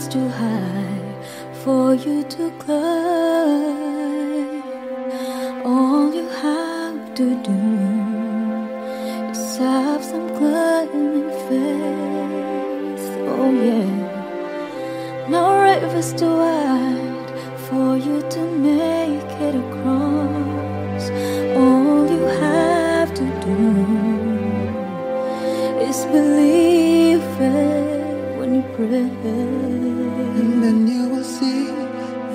is too high for you to climb. All you have to do is have some climbing faith. Oh yeah. No river's too wide for you to make it across. All you have to do is believe it when you pray. And then you will see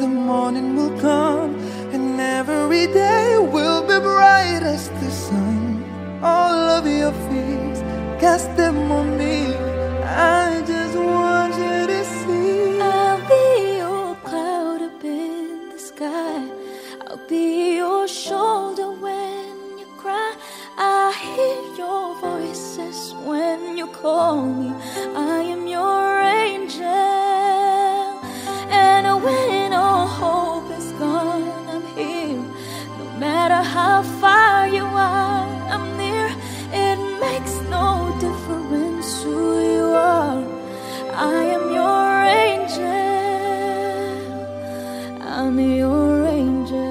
the morning will come, and every day will be bright as the sun. All of your fears, cast them on me. I just want you to see. I'll be your cloud up in the sky. I'll be your shoulder when you cry. I hear your voices when you call me. I am your angel. And when all hope is gone, I'm here. No matter how far you are, I'm near. It makes no difference who you are. I am your angel. I'm your angel.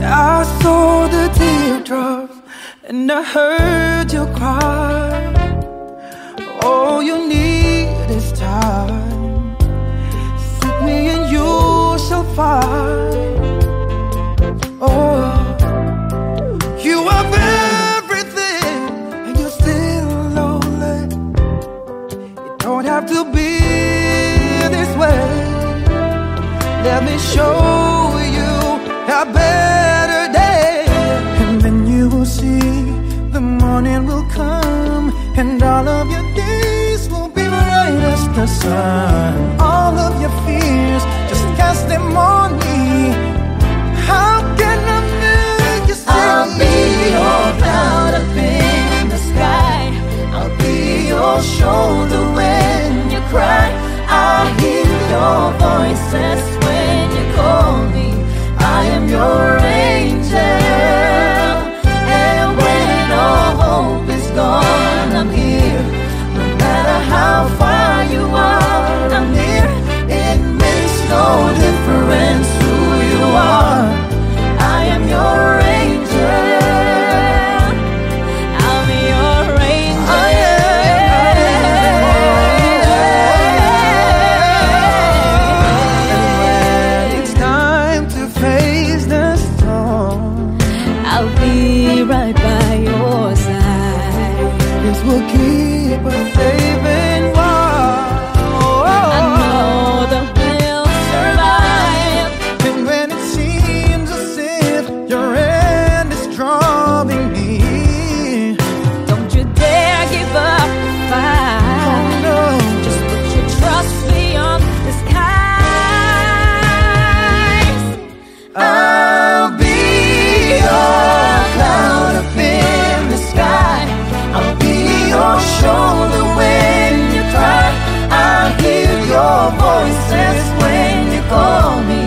I saw the teardrops and I heard you cry. All you need is time. Seek me and you shall find. Oh, you have everything and you're still lonely. You don't have to be this way. Let me show you a better day. And then you will see the morning will come, and all of your days will be bright as the sun. All of your fears, just cast them on me. How can I make you see? I'll be your cloud up in the sky. I'll be your shoulder when you cry. I hear your voices when you call me. I am your angel. And when all hope is gone, I'm here. No matter how far you are, I'm near. It makes no difference who you are. I am your angel. I'm your angel. And when it's time to face the storm, I'll be right by your side. this will keep us safe and warm. I know that we'll survive. And when it seems as if your end is drawing near, Don't you dare give up the oh fight. no, Just put your trust beyond the skies. I'll be your cloud up in the sky. I'll be your shoulder when you cry. I hear your voices when you call me.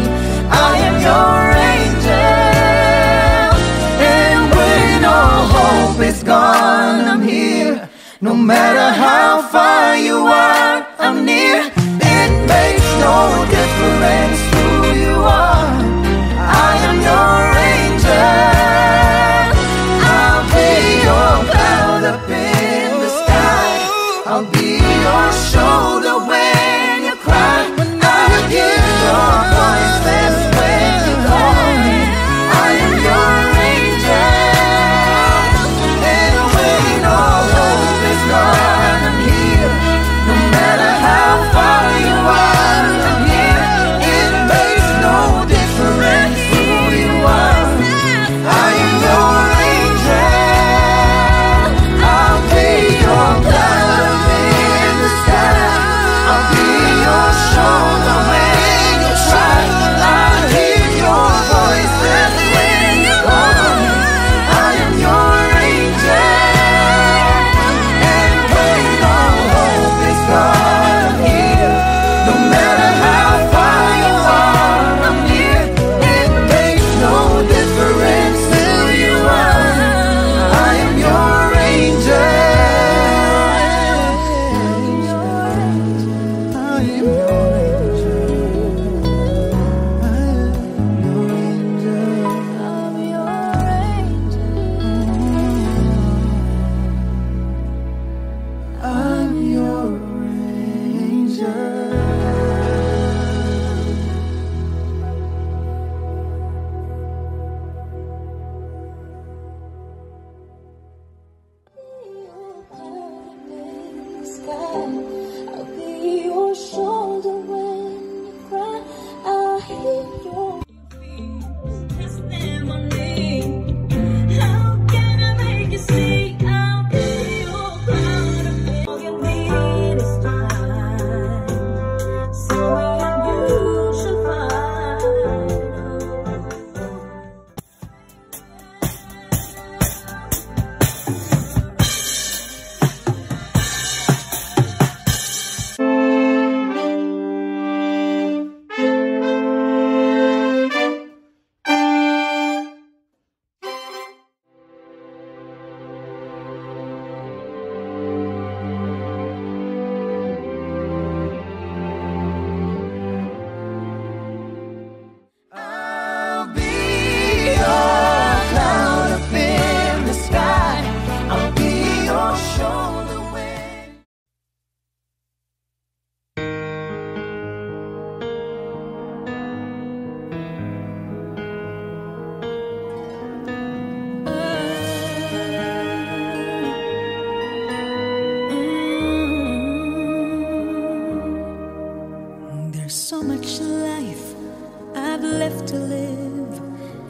I am your angel. And when all hope is gone, I'm here. No matter how far you are, I'm near. It makes no difference who you are. I am your angel. I'll be your cloud up in the sky. I'll be your shoulder when you cry. I hear your voices when you call me. I am your angel. And when all hope is gone, I'm here. No matter how far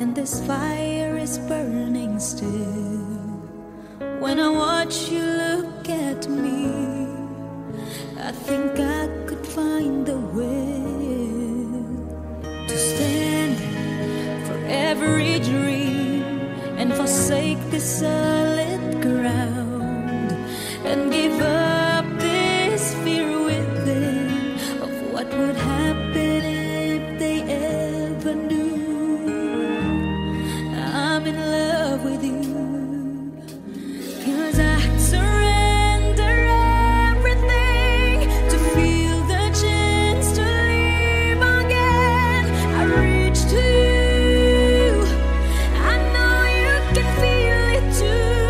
and this fire is burning still. When I watch you look at me, I think I could find the will to stand for every dream and forsake this solid ground and give up this fear within of what would happen if they ever knew I'm in love with you. 'Cause I surrender everything to feel the chance to live again. I reach to you, I know you can feel it too.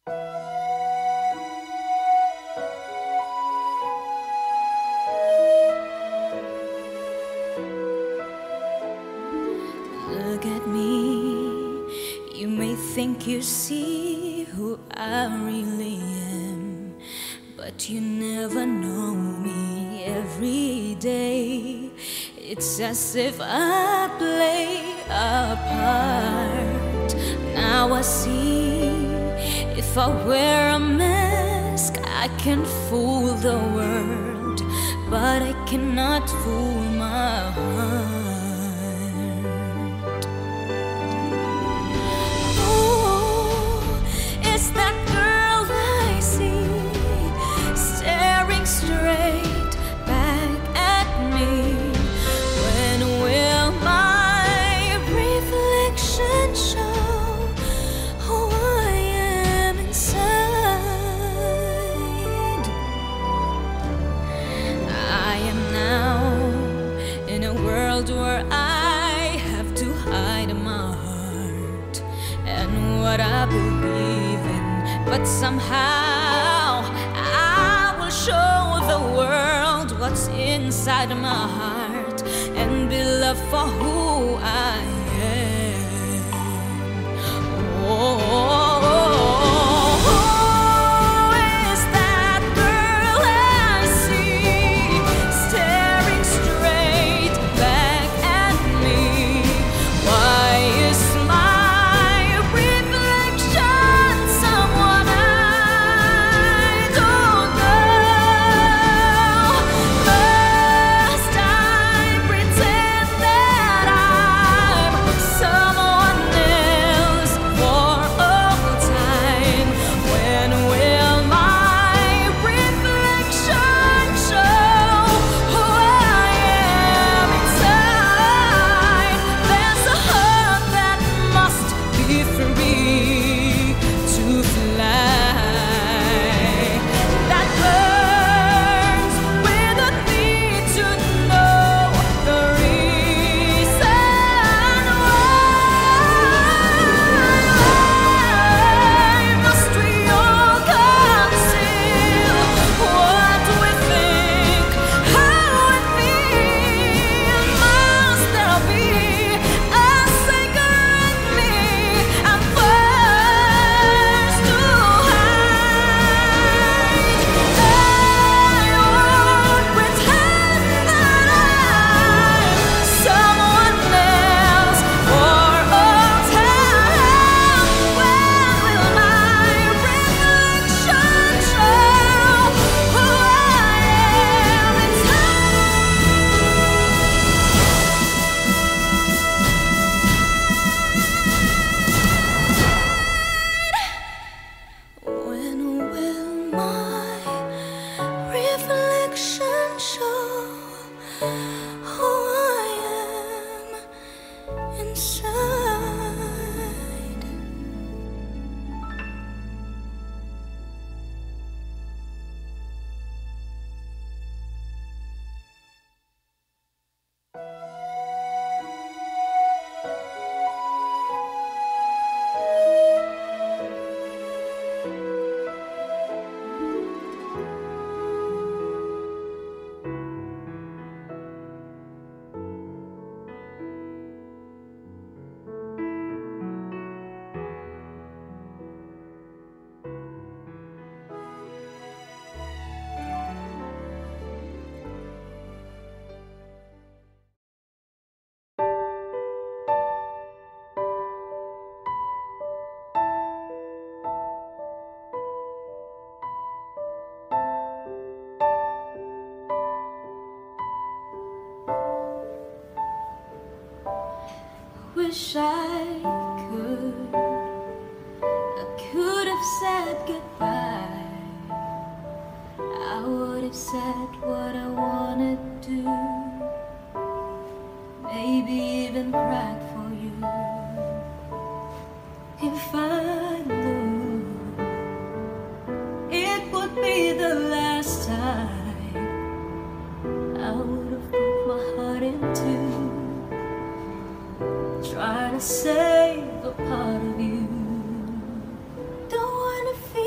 Look at me, you may think you see who I really am, but you never know me every day. It's as if I play a part. Now I see, if I wear a mask, I can fool the world, but I cannot fool my heart. Straight back at me. When will my reflection show who I am inside? I am now in a world where I have to hide my heart and what I believe in, but somehow show the world what's inside my heart and be loved for who I am. Who is that girl I see staring straight back at me? Why is my reflection someone I don't know? Wish I could have said goodbye. I would have said what I wanted to, maybe even cried for you. If I knew it would be the last time, I would have put my heart into trying to save a part of you. Don't wanna feel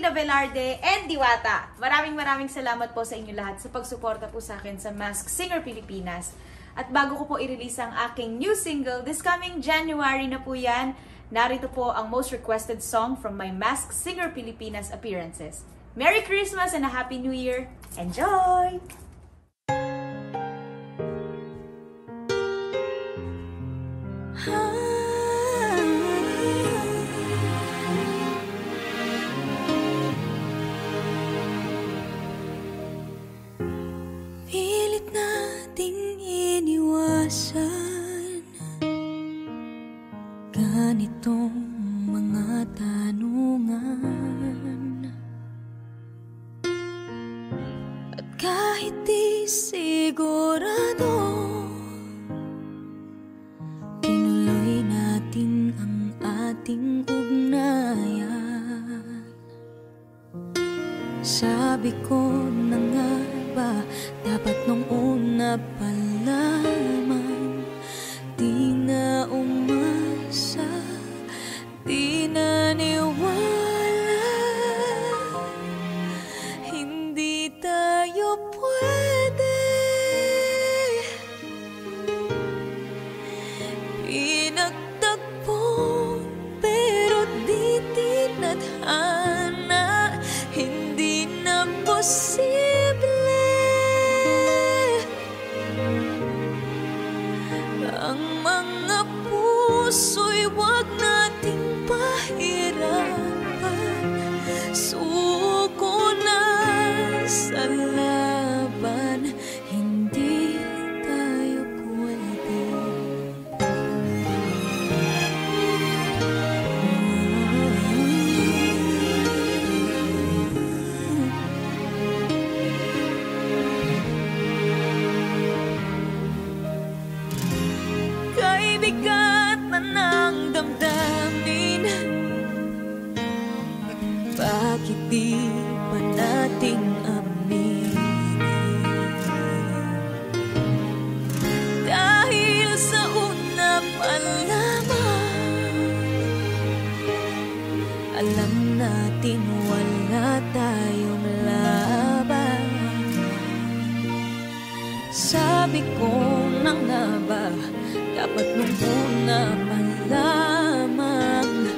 Gina Velarde, and Diwata. Maraming salamat po sa inyo lahat sa pagsuporta po sa akin sa Masked Singer Pilipinas. At bago ko po i-release ang aking new single, this coming January na po yan, narito po ang most requested song from my Masked Singer Pilipinas appearances. Merry Christmas and a Happy New Year! Enjoy! Pilit nating iniwasan ganitong mga tanungan, at kahit di sigurado, tinuloy natin ang ating ugnayan. Sabi ko na nga ba, dapat nung una pa lamang, di na umasa, di naniwala, hindi tayo pwede. Pinagtagpo pero di tinadhana, hindi na posible. Ang mga puso'y wag nating pahirapan, suko na sa laban, hindi tayo pwede. Kay bigat na ng damdamin, bakit di pa nating aminin? Dahil sa una pa lamang, alam natin wala tayong laban. Sabi ko na nga ba, dapat nung una pa lamang,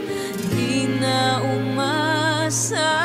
di na umasa,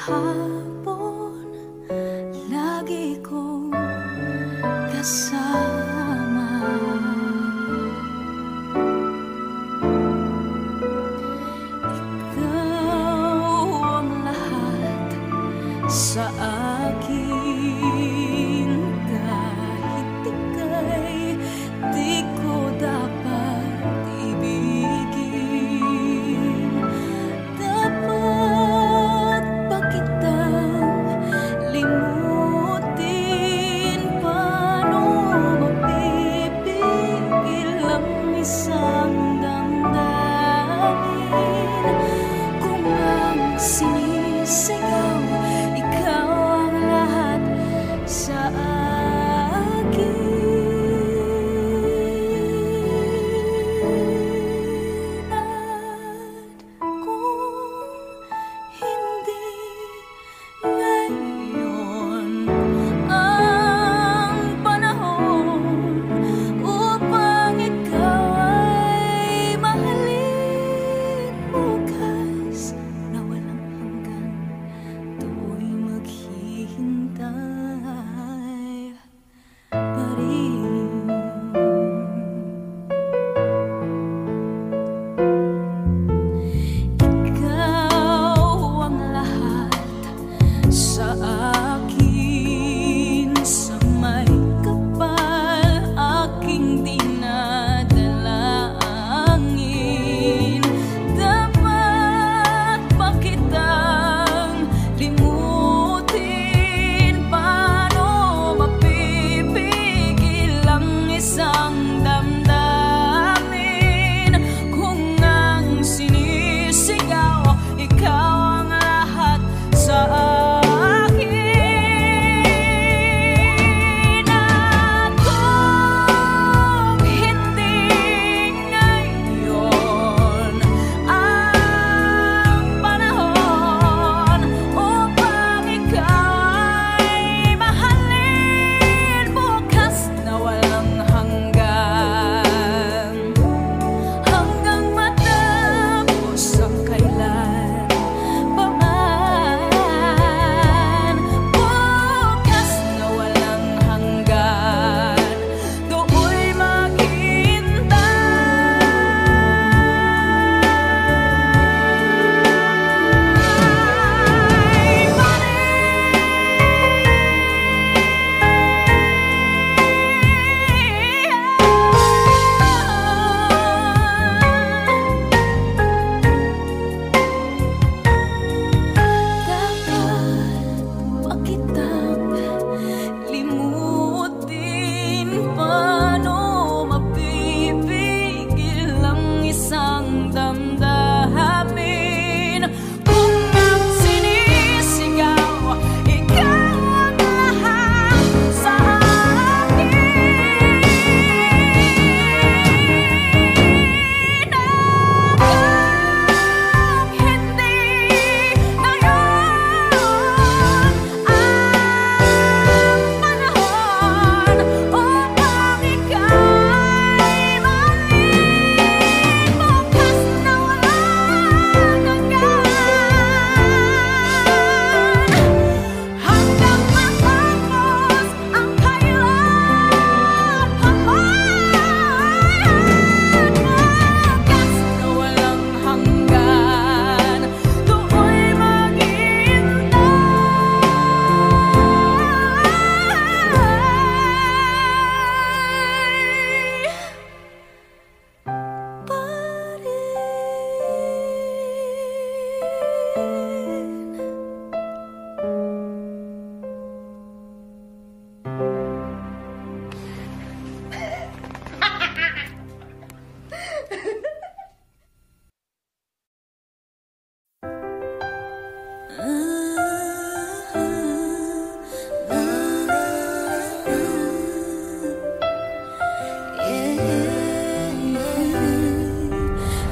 hapon, lagi kong kasama. Ikaw ang lahat sa akin, kahit ika'y di ko dapat ibigin. Dapat ba kitang limutin? Paano mapipigil ang isang damdamin? Kung ang sinisigaw, ikaw ang lahat sa akin. At kung hindi ngayon ang panahon upang ikaw ay mahalin, bukas na walang hanggan, tuloy maghihintay pa rin. Ikaw ang lahat sa akin, sa may kapal aking dinadalangin. Dapat ba kitang limutin? Paano mapipigil ang isang damdamin? Kung ang sinisigaw, ikaw ang lahat sa akin. At kung hindi ngayon ang panahon upang ikaw ay mahalin, bukas na walang hanggan, hanggang matapos ang kailan pa man. Bukas na walang hanggan, do'y maghintay pa Dapat ba kitang limutin? Paano mapipigil ang isang damdamin? Kung ang sinisigaw, ikaw ang lahat sa akin. At kung hindi ngayon ang panahon upang ikaw ay mahalin, bukas na walang hanggan, hanggang matapos ang kailan pa man. Bukas na walang hanggan, do'y maghintay pa rin.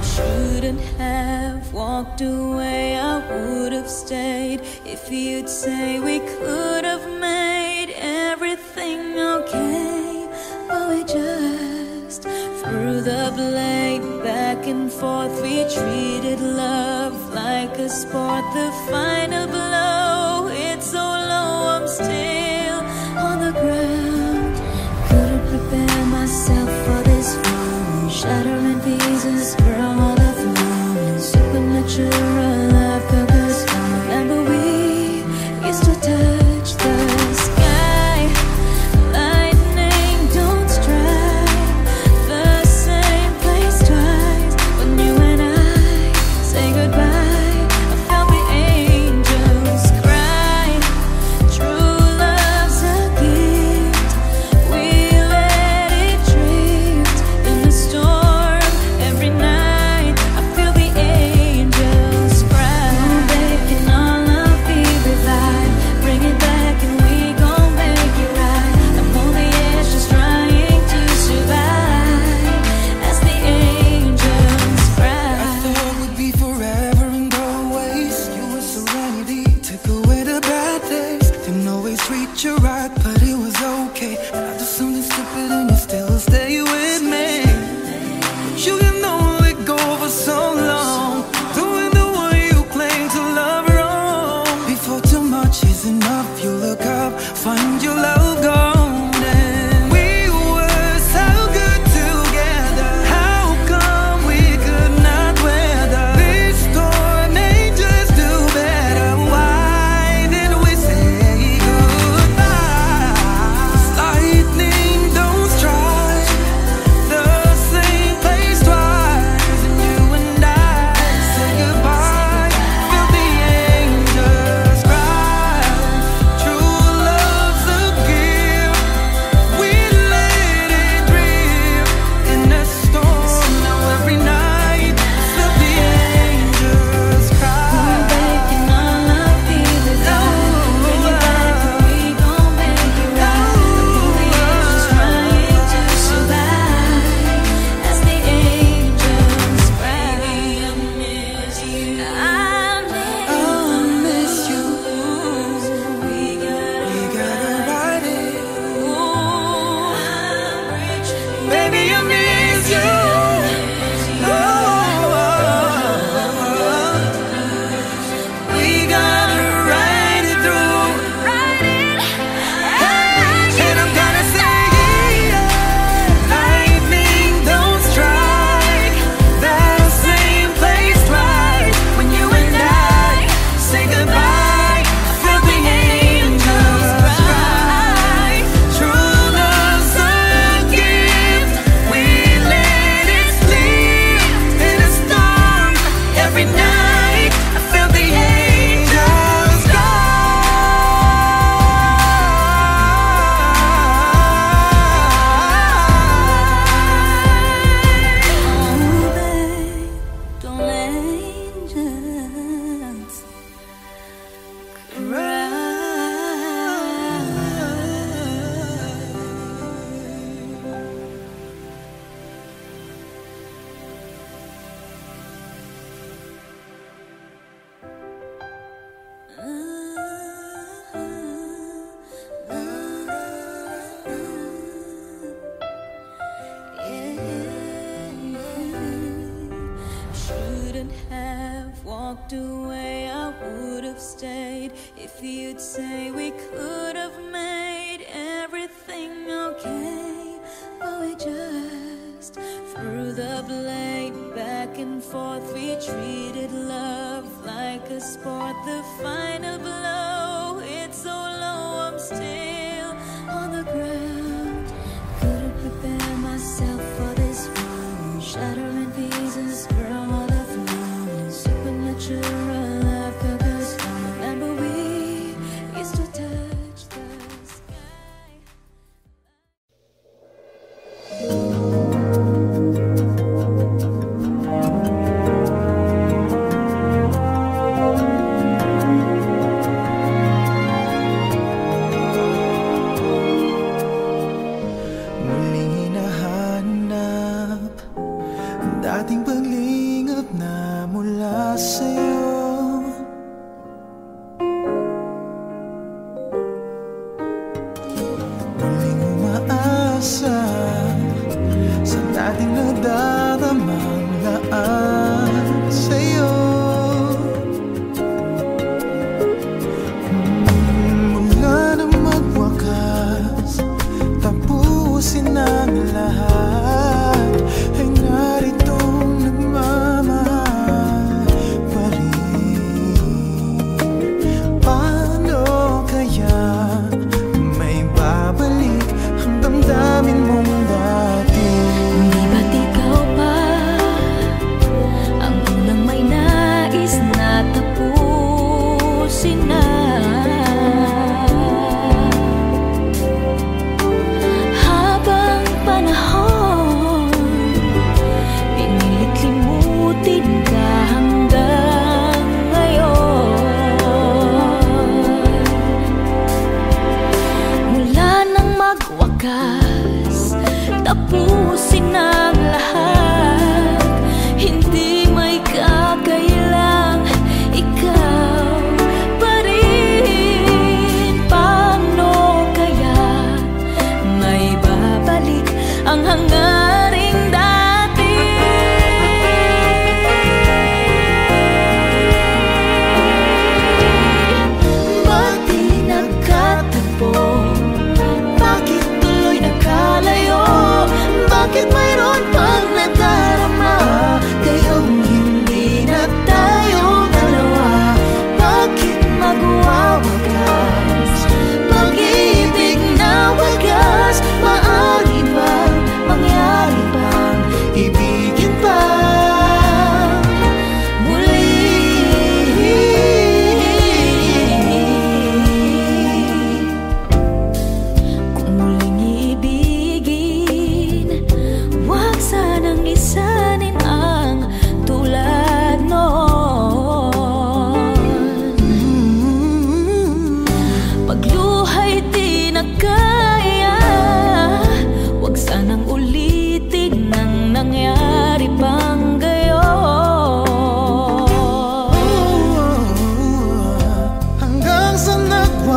Shouldn't have walked away, I would have stayed if you'd say we could have made everything okay. But we just threw the blame back and forth. We treated love like a sport, the final blow is enough. You look up, find your love golden. We were so good together. How come we could not weather this storm? Ain't just do better. Why did we say goodbye? Lightning don't strike the same place twice, and you and I say goodbye. Feel the angels cry. True love's a gift. We let it drip in the storm. Now every night, feel the angels cry. Breaking all our feelings out. Bring it back and we gon' make it right. The angels trying to survive as the angels cry. I miss you. I'll miss you. We gotta ride it. gotta Baby, I miss you. We gotta ride it through. And I'm gonna say, lightning don't strike the same place twice. When you and I say goodbye, I feel the angels cry. True love's a gift. We let it slip in a storm. Every night I feel the angels Oh, babe, don't angels Shouldn't have walked away, I would have stayed if you'd say we could have made everything okay. But we just threw the blame back and forth. We treated love like a sport. The final blow, it's so low, I'm still on the ground. Couldn't prepare myself for this one. Shattering pieces, girl, all the flow. Supernatural love, focus on. Remember we used to touch the sky.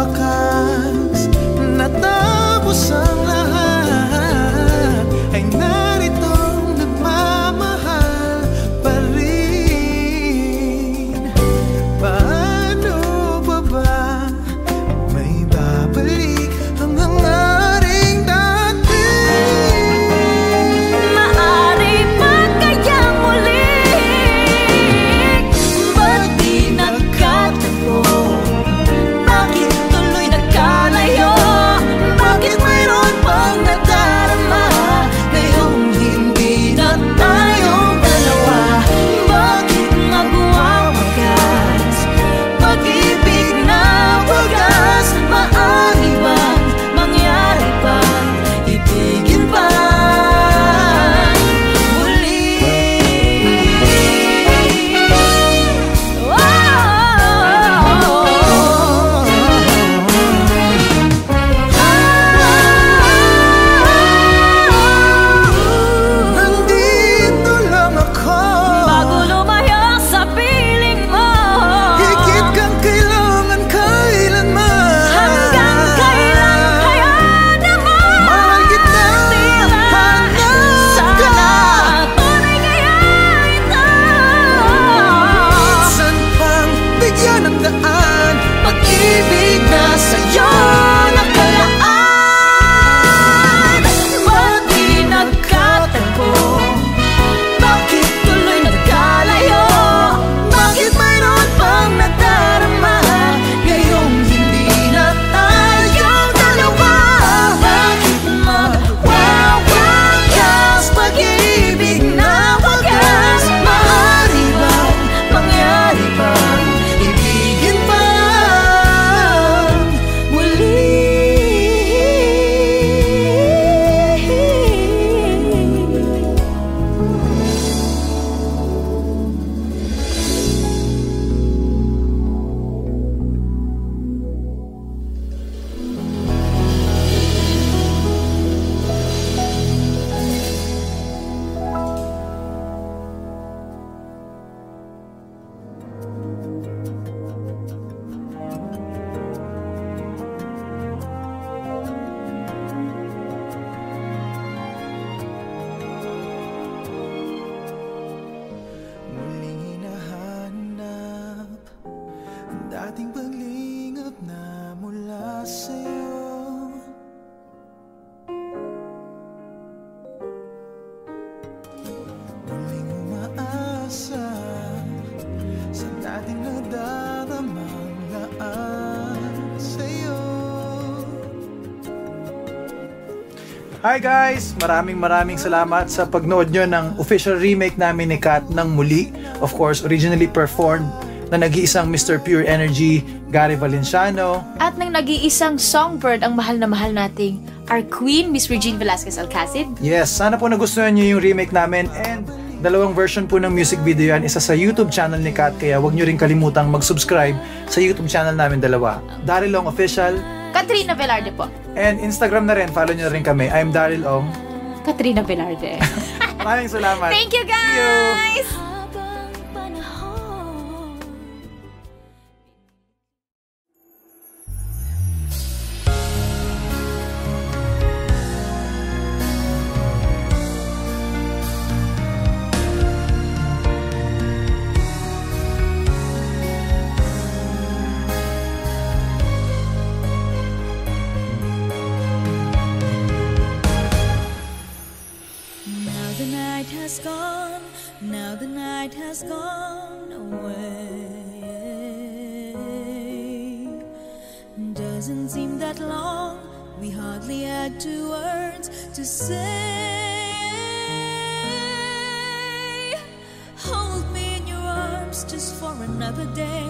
wakas natapos ang lahat, ay naritong nagmamahal pa rin. Paano pa ba may babalik ang hangaring dati? Maari pa kayang muli? Ba't di nagkatagpo? Bakit tuloy nagkalayo? Bakit mayroon pang nadarama ngayong hindi na tayong dalawa? Bakit magwawakas? Pag-ibig na wagas. Maari bang mangyari bang ibigin pa muli? Nandito lang ako, Bago lumayo sa piling mo, higit kang kailangan kailanman. hanggang kailan kaya naman? Mahal kita, hanap ka. Sana tunay kaya ito. Minsan pang bigyan ng daan, pag-ibig na sa'yo nakalaan. Ba't di nagkatagpo? Bakit tuloy nagkalayo? Bakit mayroon pang nadarama ngayong hindi na tayong dalawa? Bakit magwawakas? Pag-ibig na wagas, maaari bang mangyari bang ibigin pa Muli. Muling hinahanap ang dating paglingap na mula sa'yo. Muling umaasa sa dating nadaramang laan sa'yo. Hi guys! Maraming salamat sa pagnood nyo ng official remake namin ni Kat ng Muli. Of course, originally performed na nag-iisang Mr. Pure Energy, Gary Valenciano. At nang nag-iisang songbird ang mahal na mahal nating our queen, Miss Regine Velasquez Alcacid. Yes, sana po nagustuhan nyo yung remake namin, and dalawang version po ng music video yan. Isa sa YouTube channel ni Kat, kaya wag nyo rin kalimutang mag-subscribe sa YouTube channel namin dalawa. Daryl Ong Official, Katrina Velarde po. and Instagram na rin, follow nyo rin kami. I'm Daryl Ong. Katrina Velarde. Maraming salamat. Thank you, Thank you. guys! Habang panahon, Now the night has gone, now the night has gone away. Doesn't seem that long, we hardly had 2 words to say. Hold me in your arms just for another day.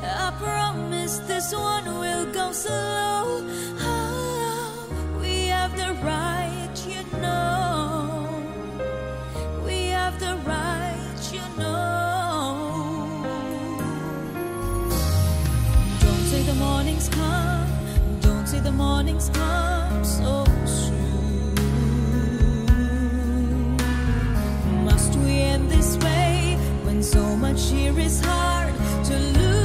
I promise this one will go slow. Oh, we have the right, you know. We have the right, you know. Don't say the morning's come, don't say the morning's come so soon. Must we end this way when so much here is hard to lose?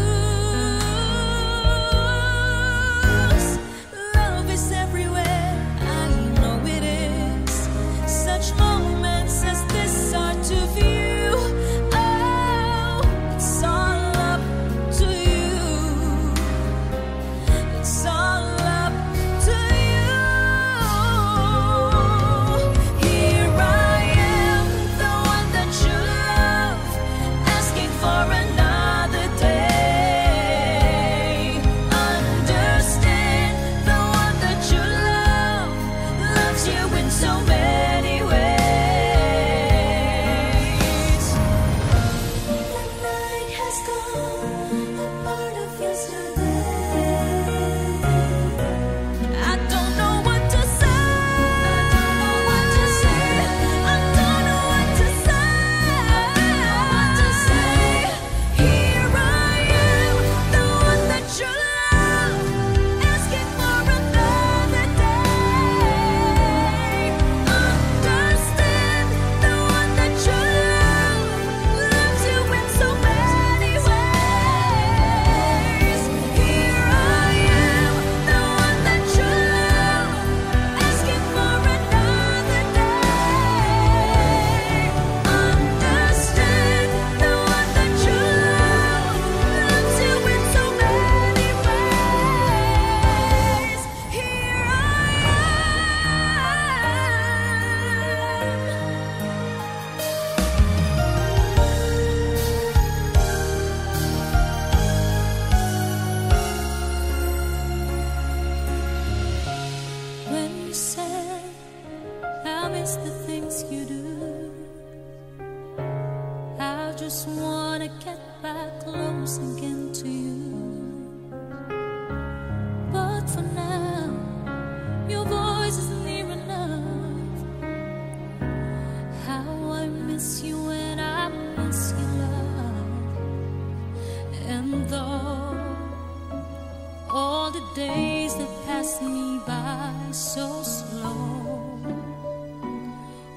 days that pass me by so slow,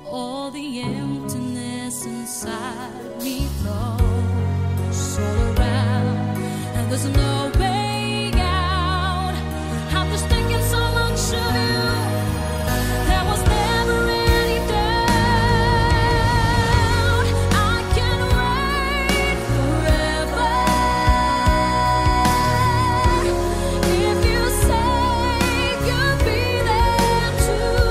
all the emptiness inside me flows all around, and there's no way out. I'm just thinking so much of you. There was never any doubt. I can wait forever. If you say you'll be there too,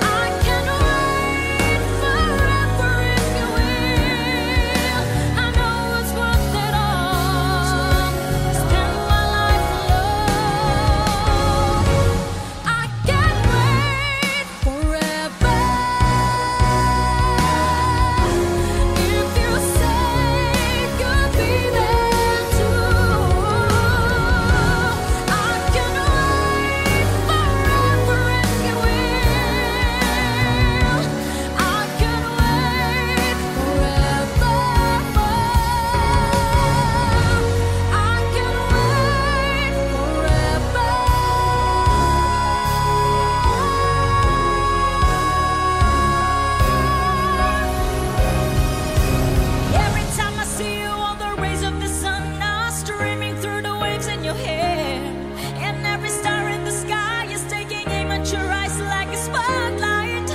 I can wait forever if you will. I know it's worth it all. Spend my life alone. I can wait forever. If you say you'll be there too, I can wait forever if you will. I can wait forever. I can wait forever. Every time I see you, all the rays of the sun are streaming through the waves in your hair, and every star in the sky is taking aim at your eyes like a spotlight.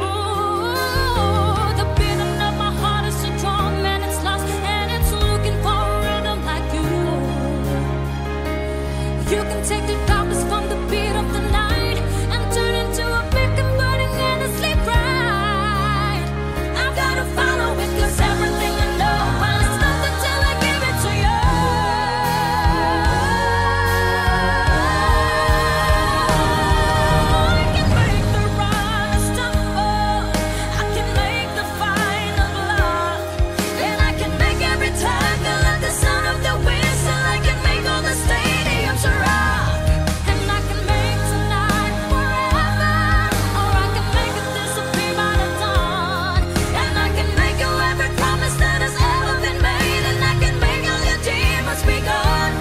Ooh, the beating of my heart is so strong, and it's lost, and it's looking for a rhythm like you. You can take the darkness from the beat of the night and turn it to a beacon burning endlessly bright. I've gotta follow it, 'cause everything I know, well, it's nothing till I give it to you. I can make the run stumble, I can make the final block, and I can make every tangle at the sound of the whistle. I can make all the stadiums rock, and I can make tonight forever, or I can make it disappear by the dawn, and I can make you every promise that has ever been made, and I can make all your demons be gone.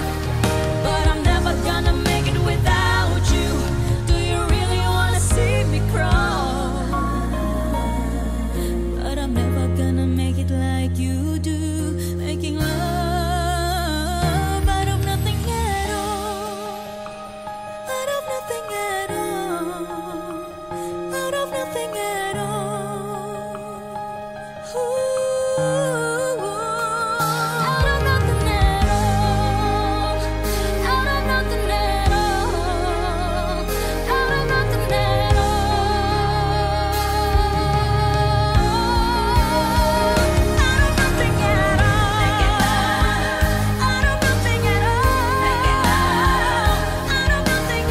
But I'm never gonna make it without you. Do you really wanna see me crawl? But I'm never gonna make it like you do, making love out of nothing at all. Out of nothing at all. Out of nothing at all. Ooh. Out of nothing at all. Out of nothing at all. Out of nothing at all. Out of nothing at all. Out of nothing at all. Out of nothing at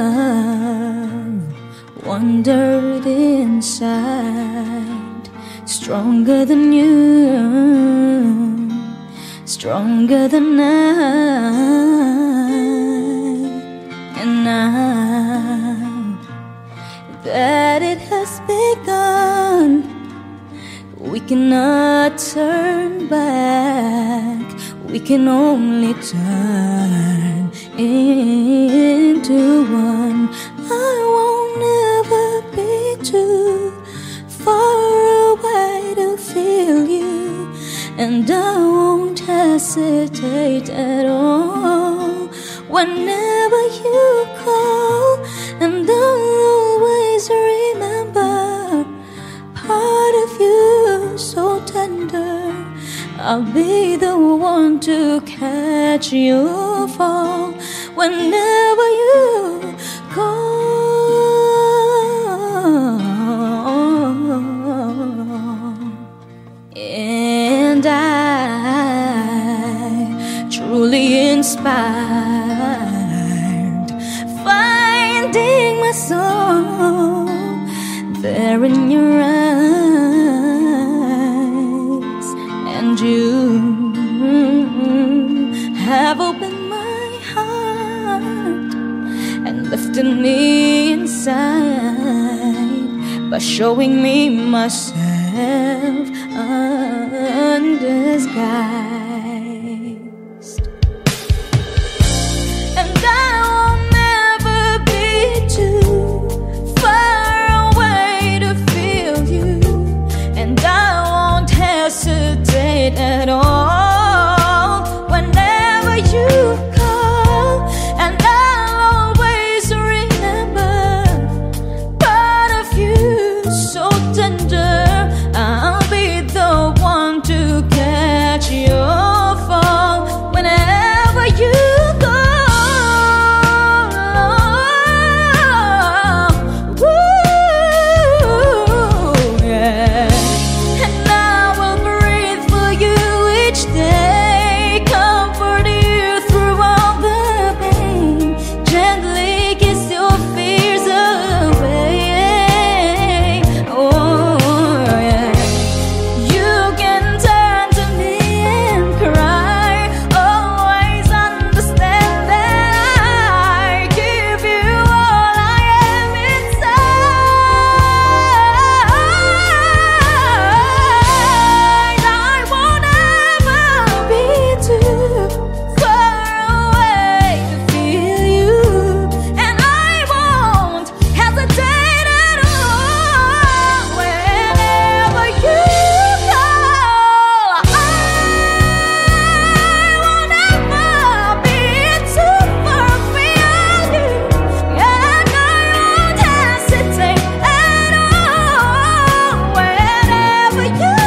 Love wandered inside, stronger than you, stronger than I. And now that it has begun, cannot turn back. We can only turn into one. I won't ever be too far away to feel you, and I won't hesitate at all whenever you call. And I'll always remember part of you so tender. I'll be the one to catch your fall whenever you call. And I, truly inspired, finding my soul there in your eyes. And you have opened my heart and lifted me inside by showing me myself undisguised. And I will never be too far away to feel you, and I won't hesitate at all whenever you call. And I'll always remember part of you so tender. I'll be the one to catch your fall whenever you go. Ooh, yeah. And I will breathe for you each day, comfort you through all the pain, gently kiss your fears away. Oh, yeah. You can turn to me and cry, always understand that I give you all I am inside. I won't ever be too far away to feel you, and I won't hesitate at all whenever you call. I won't ever be too far to feel you, and I won't hesitate at all whenever you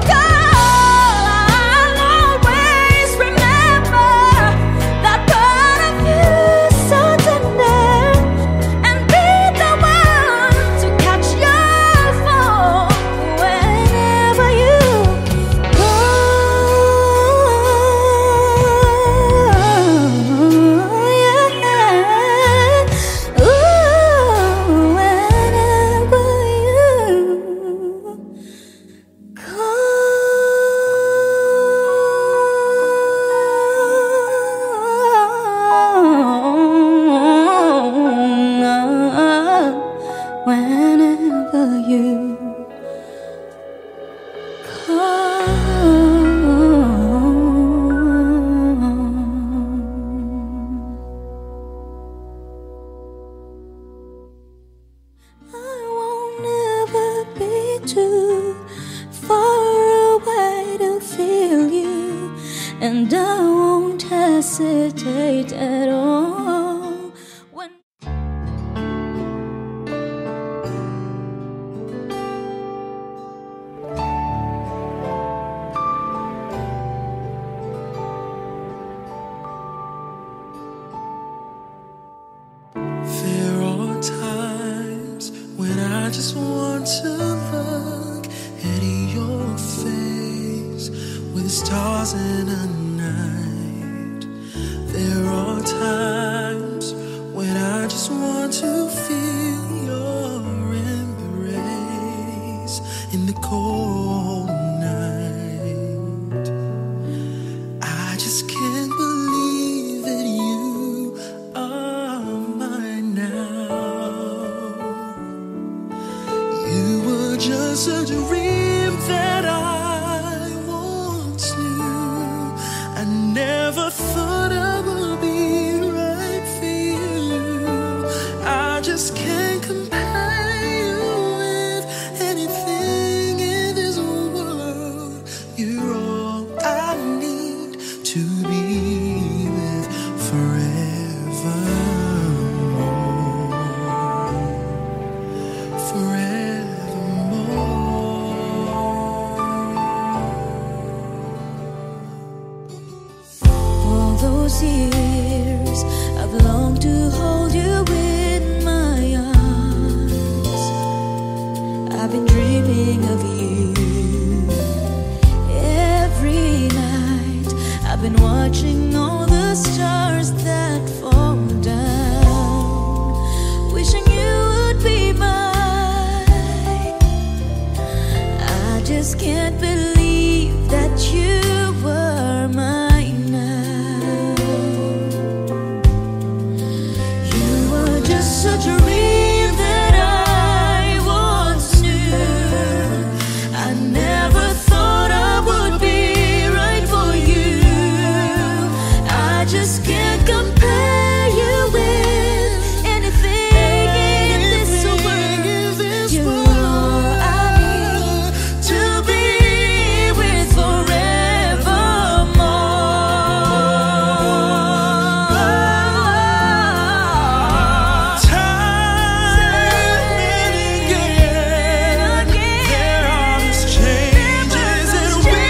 call. I'll always remember that part of you so tender, and be the one to catch your fall whenever you call. Yeah. Ooh, whenever you whenever you I won't never be too far away to feel you, and I won't hesitate at all when There are times when I just want to look at your face with stars in a night. There are times when I just want to feel your embrace in the cold night. I just can't believe that you are mine now. You were just a dream that I I've been dreaming of you. Every night I've been watching all the stars that fall down, wishing you would be mine. I just can't believe that you were mine now. You were just such a dream that I once knew. I never thought I would be right for you. I just can't compare you with anything in this world. You're all I need to be with forevermore. Time and again, there are these changes and we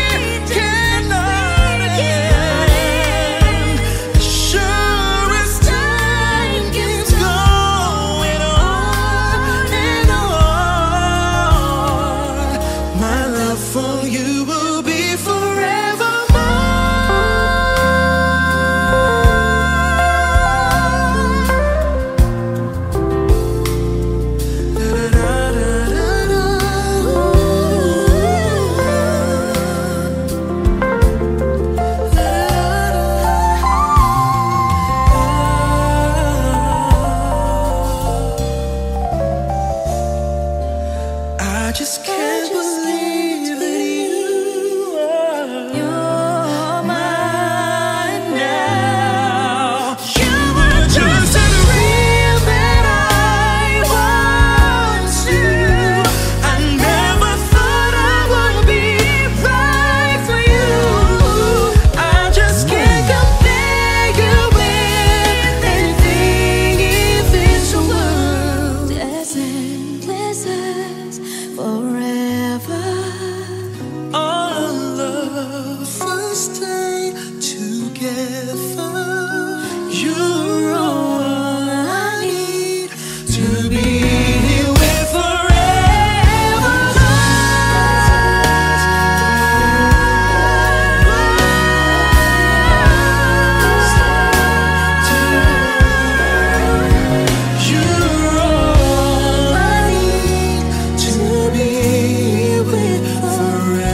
cannot end. Sure as time keeps going on and on, my love for you will be I just can't believe that You're mine now. you were just a dream that I once knew. I never thought I would be right for you. I just can't compare you with anything in this world. Endless places forever. Our love first stay together. You're all I need to be here with forever. You're all I need to be with forever.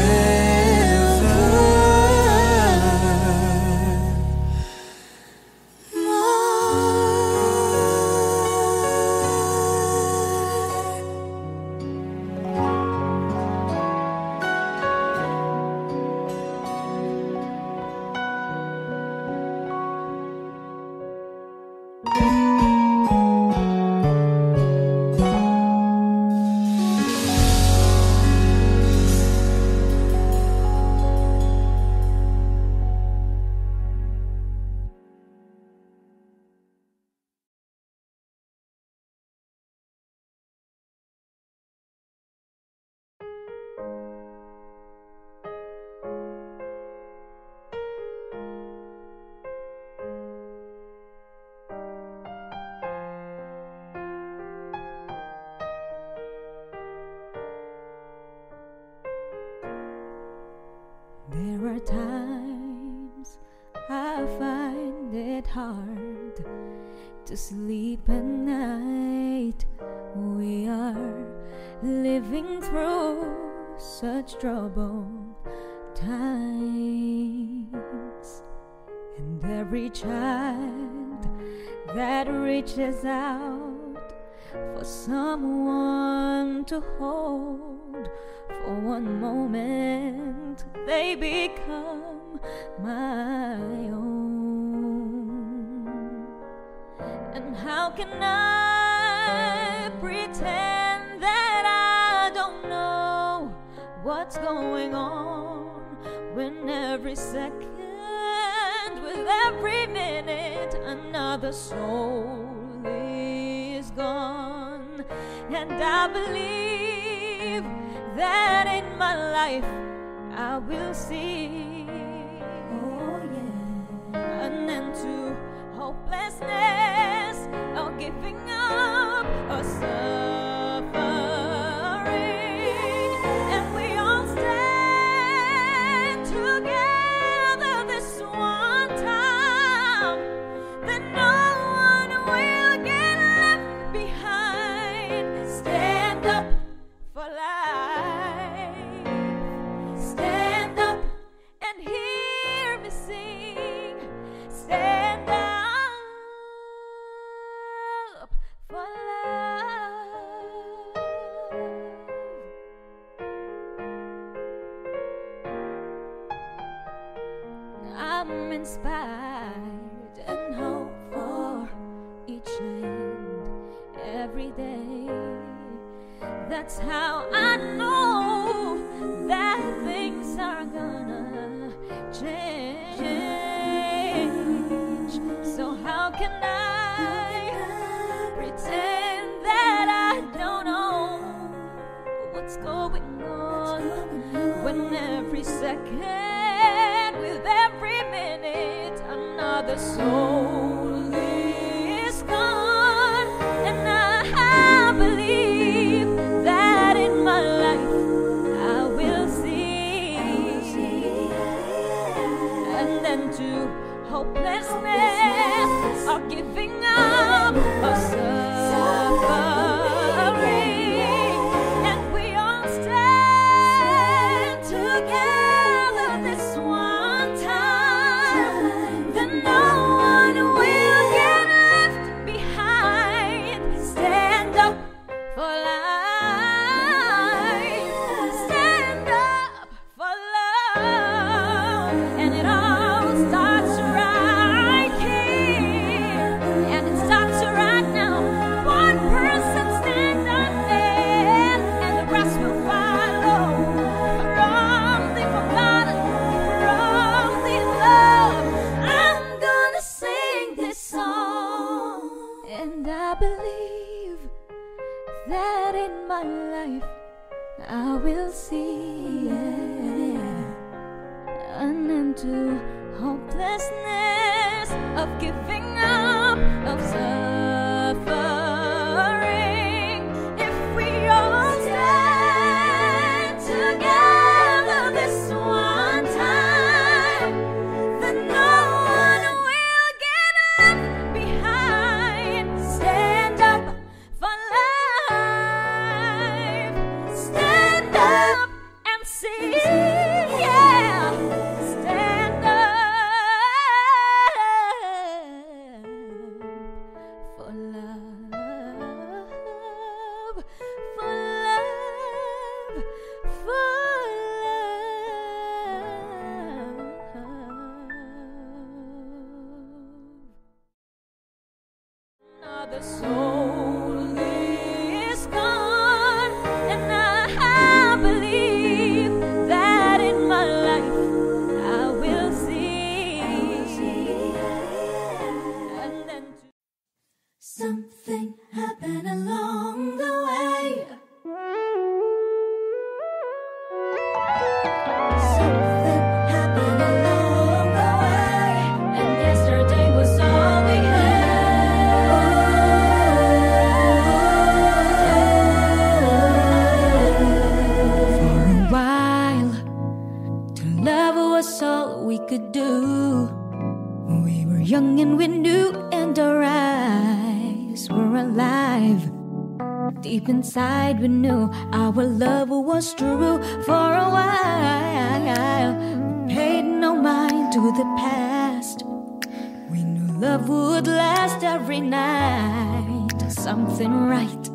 There are times I find it hard to sleep at night. We are living through such troubled times, and every child that reaches out for someone to hold, for one moment they become my own. And how can I pretend that I don't know what's going on when every second, with every minute, another soul is gone? And I believe that in my life I will see, oh yeah, an end to hopelessness or giving up or suffering. life. Stand up and hear me sing. Stand up for love. I'm inspired and hope for each and every day. That's how I know that things are gonna change. So how can I pretend that I don't know what's going on when every second, with every minute, another soul is gone? And I believe that in my life I will see an end to hopelessness of giving up, of suffering, and we all stand together this one time. Then no one will get left behind. Stand up for life. Stand up for love. And it all starts right here. And it starts right now. One person stand up there, and the rest will follow. From the forgotten, from the love, I'm gonna sing this song. And I believe that in my life I will see an end to hopelessness of giving up, of suffering. If we all stand together this one time, then no one will get left behind. Stand up for life. Stand up and see. Yeah. Stand up for love. For love. For love. Another soul is gone, and I believe that in my life I will see and then Something happened along the way. Something happened along the way, and yesterday was all we had. For a while, to love was all we could do. We were young and we knew, and our eyes were alive. Deep inside we knew our love was true. For a while, we paid no mind to the past. We knew love would last every night. Something right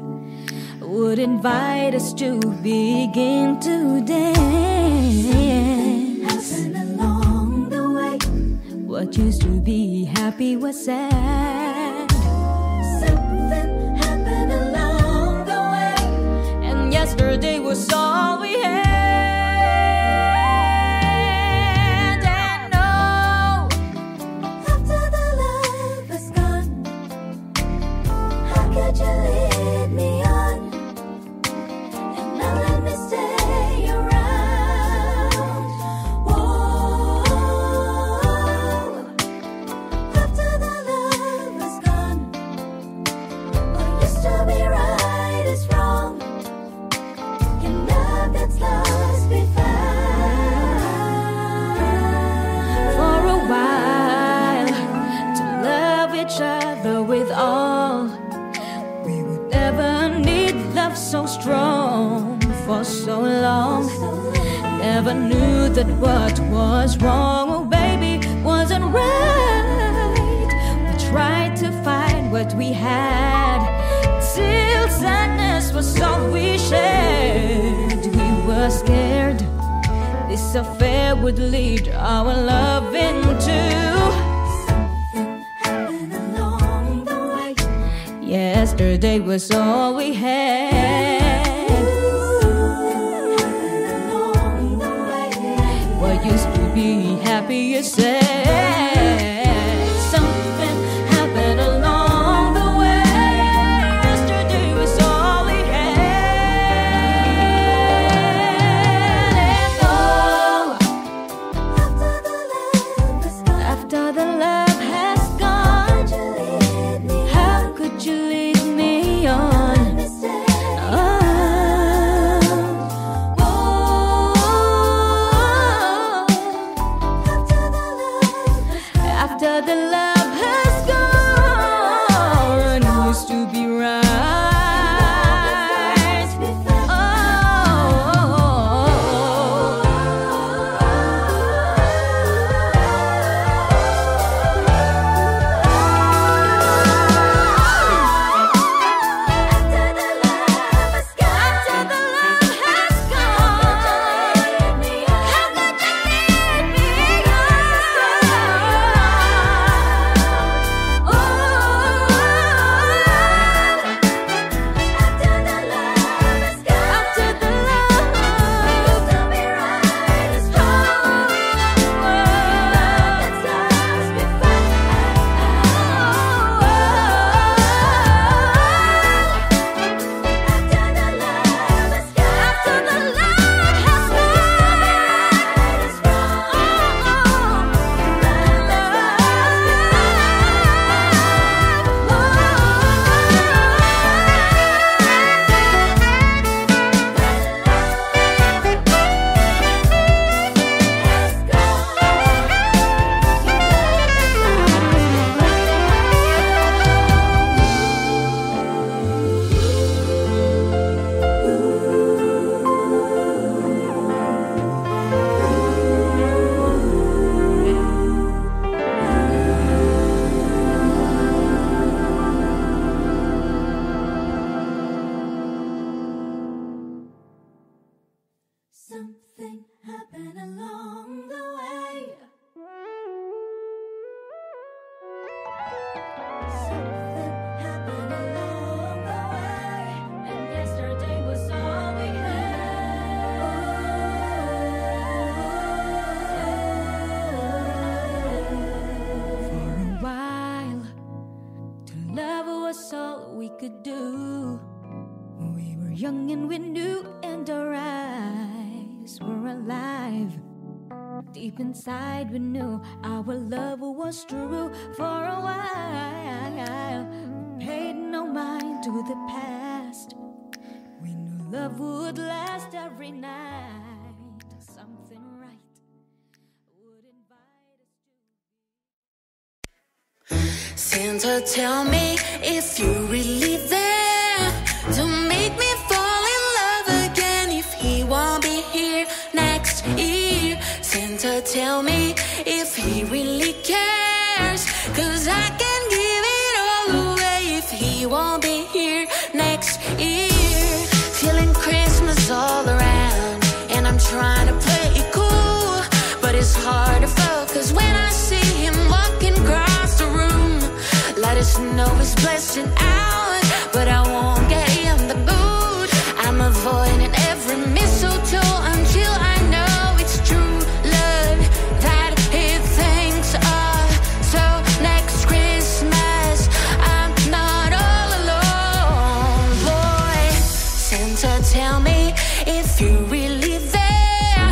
would invite us to begin to dance. Happened along the way. What used to be happy was sad. Something happened along the way. And yesterday was all we had. And no, After the love is gone, how could you lead me on and not let me stay around? Whoa. After the love is gone, what used to be right is wrong, and now for so long. Never knew that what was wrong, oh baby, wasn't right. We tried to find what we had, till sadness was all we shared. We were scared this affair would lead our love into something happened along the way. Yesterday was all we had. Along the way. What used to be happy, you said. Something happened along the way. Yesterday was all we had. And oh, after the love has gone, how could you lead me on? After the love has gone, used to be right. Something happened along the way. Something happened along the way, and yesterday was all we had. For a while, to love was all we could do. We were young and we knew, and our eyes were alive. Deep inside we knew our love was true. For a while, we paid no mind to the past. We knew love would last every night. Something right would invite us to. Santa, tell me if you're really there to make me fall in love again. If he won't be here next year, Santa, tell me if he really cares, 'cause I can give it all away. If he won't be here next year, feeling Christmas all around, and I'm trying to play it cool, but it's hard to focus when I see him walking across the room. Let us know his blessing out, but I won't get in the mood. I'm avoiding every mistletoe until I know it's true love that he thinks of. So next Christmas, I'm not all alone. Boy, Santa, tell me if you're really there.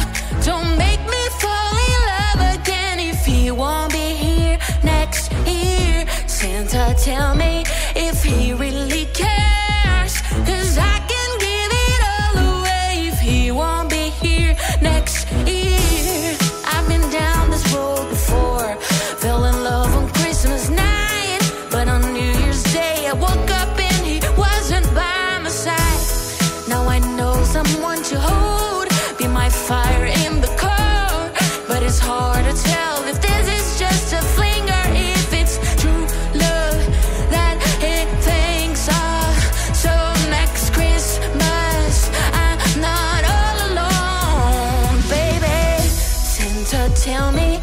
Don't make me fall in love again if he won't be here next year. Santa, tell me if he really cares, 'cause I can give it all away if he won't be here next year. I've been down this road before, fell in love on Christmas night, but on New Year's Day I woke up and he wasn't by my side. Now I know someone to tell me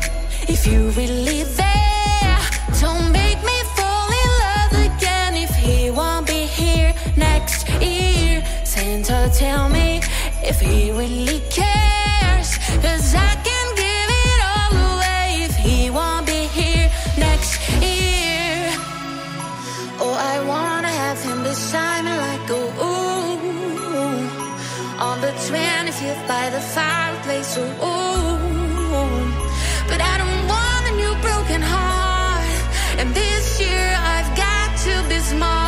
if you really there. Don't make me fall in love again if he won't be here next year. Santa, tell me if he really cares, 'cause I can give it all away if he won't be here next year. Oh, I wanna have him beside me like a ooh, on the 25th by the fireplace, ooh. But I don't want a new broken heart, and this year I've got to be smart.